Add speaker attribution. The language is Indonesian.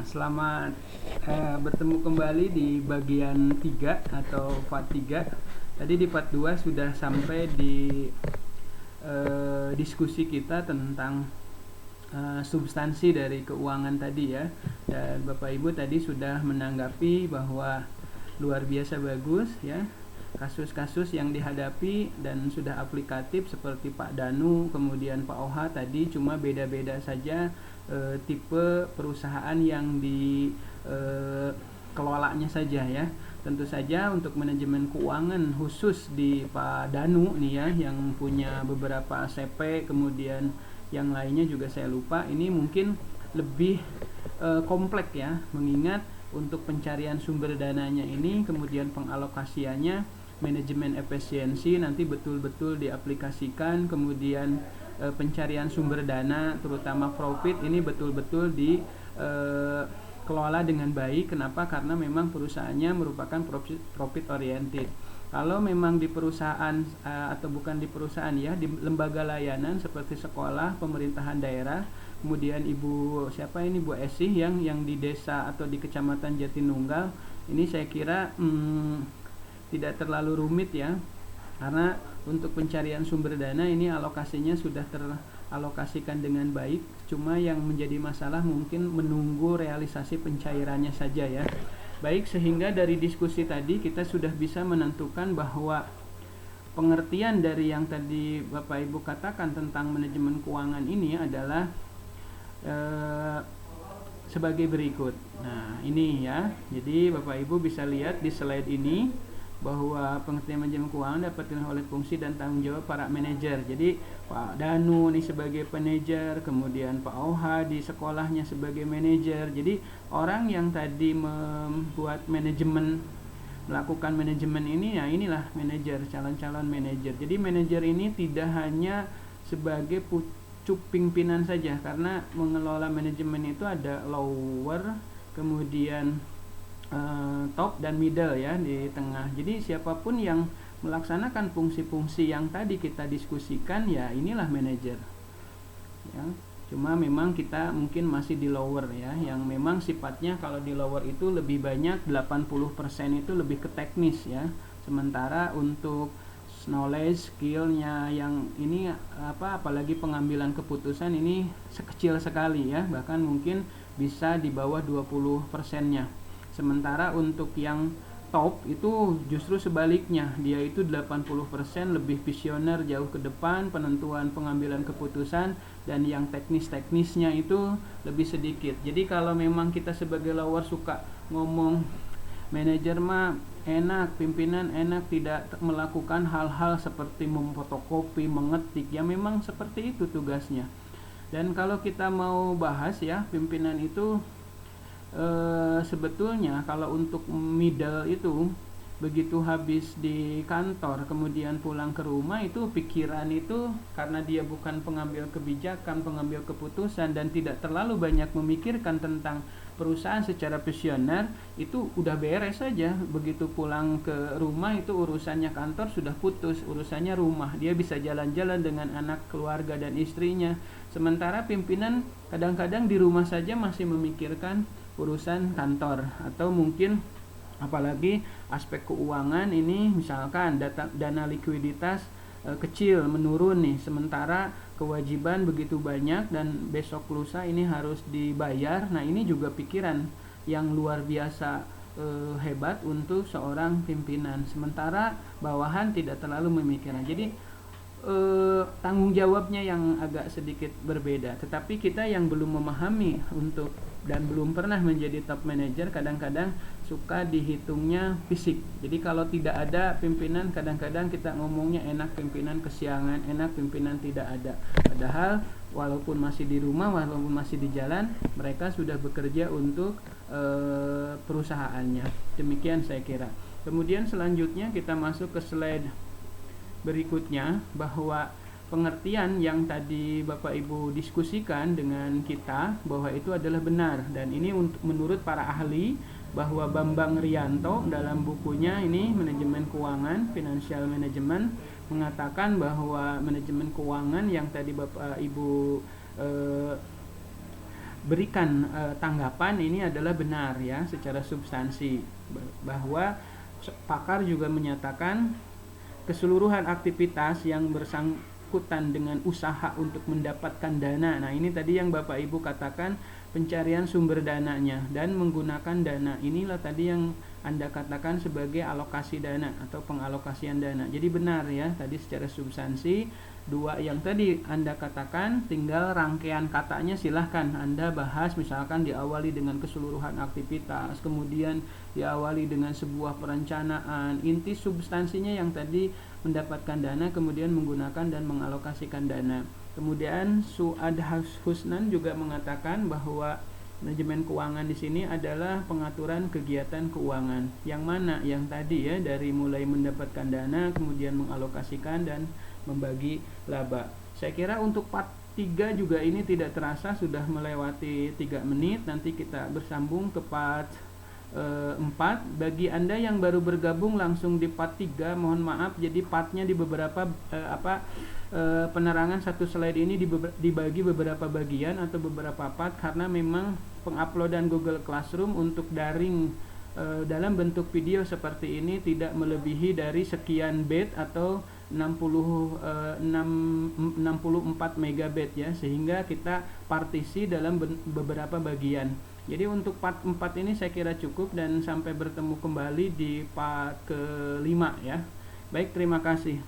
Speaker 1: Selamat bertemu kembali di bagian 3 atau part 3. Tadi di part 2 sudah sampai di diskusi kita tentang substansi dari keuangan tadi ya. Dan Bapak Ibu tadi sudah menanggapi bahwa luar biasa bagus ya kasus-kasus yang dihadapi dan sudah aplikatif seperti Pak Danu, kemudian Pak Oha tadi, cuma beda-beda saja tipe perusahaan yang dikelolanya saja ya. Tentu saja untuk manajemen keuangan khusus di Pak Danu nih ya, yang punya beberapa CP, kemudian yang lainnya juga saya lupa, ini mungkin lebih kompleks ya, mengingat untuk pencarian sumber dananya ini, kemudian pengalokasiannya, manajemen efisiensi nanti betul-betul diaplikasikan, kemudian pencarian sumber dana terutama profit ini betul-betul dikelola dengan baik. Kenapa? Karena memang perusahaannya merupakan profit oriented. Kalau memang di perusahaan atau bukan di perusahaan ya, di lembaga layanan seperti sekolah, pemerintahan daerah, kemudian Ibu siapa ini Bu Esi yang di desa atau di Kecamatan Jatinunggal, ini saya kira tidak terlalu rumit ya, karena untuk pencarian sumber dana ini alokasinya sudah teralokasikan dengan baik. Cuma yang menjadi masalah mungkin menunggu realisasi pencairannya saja ya. Baik, sehingga dari diskusi tadi kita sudah bisa menentukan bahwa pengertian dari yang tadi Bapak Ibu katakan tentang manajemen keuangan ini adalah sebagai berikut. Nah, ini ya. Jadi Bapak Ibu bisa lihat di slide ini bahwa pengertian manajemen keuangan dapat dilakukan oleh fungsi dan tanggung jawab para manajer. Jadi Pak Danu nih sebagai manajer, kemudian Pak Oha di sekolahnya sebagai manajer. Jadi orang yang tadi membuat manajemen, melakukan manajemen ini ya, inilah manajer, calon-calon manajer. Jadi manajer ini tidak hanya sebagai pucuk pimpinan saja, karena mengelola manajemen itu ada lower, kemudian top dan middle ya di tengah. Jadi siapapun yang melaksanakan fungsi-fungsi yang tadi kita diskusikan ya, inilah manajer ya. Cuma memang kita mungkin masih di lower ya, yang memang sifatnya kalau di lower itu lebih banyak 80% itu lebih ke teknis ya. Sementara untuk knowledge, skillnya yang ini apalagi pengambilan keputusan ini sekecil sekali ya, bahkan mungkin bisa di bawah 20%-nya. Sementara untuk yang top itu justru sebaliknya, dia itu 80% lebih visioner, jauh ke depan penentuan pengambilan keputusan, dan yang teknis-teknisnya itu lebih sedikit. Jadi kalau memang kita sebagai lower suka ngomong manajer mah enak, pimpinan enak, tidak melakukan hal-hal seperti memfotokopi, mengetik, ya memang seperti itu tugasnya. Dan kalau kita mau bahas ya, pimpinan itu sebetulnya kalau untuk middle itu begitu habis di kantor kemudian pulang ke rumah, itu pikiran itu karena dia bukan pengambil kebijakan, pengambil keputusan, dan tidak terlalu banyak memikirkan tentang perusahaan secara visioner, itu udah beres saja. Begitu pulang ke rumah itu urusannya kantor sudah putus, urusannya rumah, dia bisa jalan-jalan dengan anak, keluarga, dan istrinya. Sementara pimpinan kadang-kadang di rumah saja masih memikirkan urusan kantor, atau mungkin apalagi aspek keuangan ini, misalkan dana likuiditas kecil, menurun nih, sementara kewajiban begitu banyak dan besok lusa ini harus dibayar. Nah, ini juga pikiran yang luar biasa hebat untuk seorang pimpinan, sementara bawahan tidak terlalu memikirkan. Jadi tanggung jawabnya yang agak sedikit berbeda. Tetapi kita yang belum memahami untuk dan belum pernah menjadi top manager, kadang-kadang suka dihitungnya fisik. Jadi kalau tidak ada pimpinan, kadang-kadang kita ngomongnya enak pimpinan kesiangan, enak pimpinan tidak ada. Padahal walaupun masih di rumah, walaupun masih di jalan, mereka sudah bekerja untuk perusahaannya. Demikian saya kira. Kemudian selanjutnya kita masuk ke slide berikutnya, bahwa pengertian yang tadi Bapak Ibu diskusikan dengan kita bahwa itu adalah benar, dan ini menurut para ahli, bahwa Bambang Rianto dalam bukunya ini Manajemen Keuangan, Financial Management, mengatakan bahwa manajemen keuangan yang tadi Bapak Ibu berikan tanggapan ini adalah benar ya secara substansi, bahwa pakar juga menyatakan keseluruhan aktivitas yang bersangkutan dengan usaha untuk mendapatkan dana. Nah, ini tadi yang Bapak Ibu katakan pencarian sumber dananya dan menggunakan dana. Inilah tadi yang Anda katakan sebagai alokasi dana atau pengalokasian dana. Jadi benar ya tadi secara substansi. Dua yang tadi Anda katakan, tinggal rangkaian katanya silahkan Anda bahas, misalkan diawali dengan keseluruhan aktivitas, kemudian diawali dengan sebuah perencanaan, inti substansinya yang tadi mendapatkan dana, kemudian menggunakan dan mengalokasikan dana. Kemudian Suad Husnan juga mengatakan bahwa manajemen keuangan di sini adalah pengaturan kegiatan keuangan. Yang mana? Yang tadi ya, dari mulai mendapatkan dana, kemudian mengalokasikan dan membagi laba. Saya kira untuk part 3 juga ini tidak terasa sudah melewati 3 menit. Nanti kita bersambung ke part 4. Bagi Anda yang baru bergabung langsung di part 3, mohon maaf, jadi partnya di beberapa penerangan satu slide ini dibagi beberapa bagian atau beberapa part, karena memang penguploadan Google Classroom untuk daring dalam bentuk video seperti ini tidak melebihi dari sekian bit atau 64 megabit ya, sehingga kita partisi dalam beberapa bagian. Jadi untuk part 4 ini saya kira cukup, dan sampai bertemu kembali di part ke-5 ya. Baik, terima kasih.